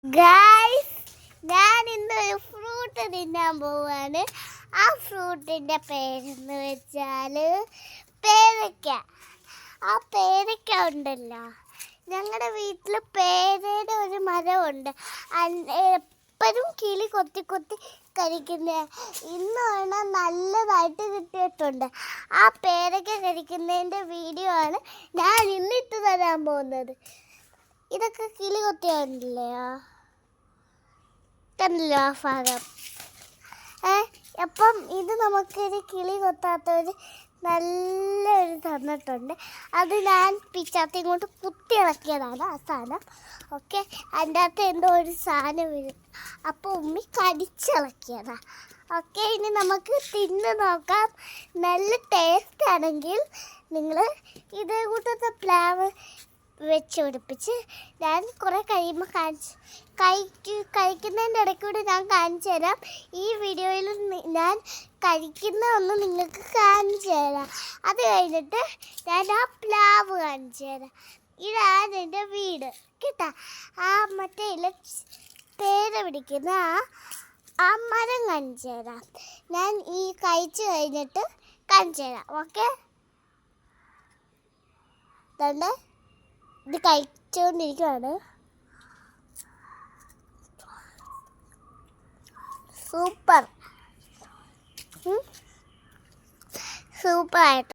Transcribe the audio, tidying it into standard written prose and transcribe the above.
Guys, ഞാൻ ഇന്ന് ഒരു ഫ്രൂട്ട് തിന്നാൻ പോവാണ്. ആ ഫ്രൂട്ടിന്റെ പേരെന്ന് വെച്ചാൽ പേരയ്ക്ക. ആ പേരയ്ക്ക ഉണ്ടല്ലോ, ഞങ്ങളുടെ വീട്ടിൽ പേരയുടെ ഒരു മരമുണ്ട്. എപ്പോഴും കിളി കൊത്തി കൊത്തി കഴിക്കുന്ന ഇന്ന് വേണം നല്ലതായിട്ട് കിട്ടിയിട്ടുണ്ട്. ആ പേരയ്ക്ക കഴിക്കുന്നതിൻ്റെ വീഡിയോ ആണ് ഞാൻ ഇന്നിട്ട് തരാൻ പോകുന്നത്. ഇതൊക്കെ കിളി കൊത്തിയുണ്ടല്ലോ, കണ്ടല്ലോ ആ ഭാഗം. അപ്പം ഇത് നമുക്കൊരു കിളി കൊത്താത്തൊരു നല്ലൊരു തന്നിട്ടുണ്ട്. അത് ഞാൻ പിച്ചാത്തി ഇങ്ങോട്ട് കുത്തി ഇളക്കിയതാണ് ആ സാധനം. ഓക്കെ, അതിൻ്റെ അകത്ത് എന്തോ ഒരു സാധനം വരും. അപ്പോൾ ഉമ്മി കടിച്ചിളക്കിയതാണ്. ഓക്കെ, ഇനി നമുക്ക് തിന്ന് നോക്കാം. നല്ല ടേസ്റ്റ് ആണെങ്കിൽ നിങ്ങൾ ഇതേ കൂട്ടത്തെ പ്ലാവ് വെച്ച് പിടിപ്പിച്ച് ഞാൻ കുറേ കഴിയുമ്പോൾ കഴിക്കുന്നതിൻ്റെ ഇടയ്ക്കൂടെ ഞാൻ കാണിച്ചു തരാം. ഈ വീഡിയോയിൽ ഞാൻ കഴിക്കുന്നതൊന്ന് നിങ്ങൾക്ക് കാണിച്ചു തരാം. അത് കഴിഞ്ഞിട്ട് ഞാൻ ആ പ്ലാവ് കാണിച്ചു തരാം. ഇതാണ് എൻ്റെ വീട് കേട്ടോ. ആ മറ്റേ പേര പിടിക്കുന്ന ആ മരം കാണിച്ചു തരാം. ഞാൻ ഈ കഴിച്ചു കഴിഞ്ഞിട്ട് കാണിച്ചു തരാം. ഓക്കെ, അതുകൊണ്ട് ഇത് കഴിച്ചുകൊണ്ടിരിക്കുകയാണ്. സൂപ്പർ സൂപ്പറായിട്ട്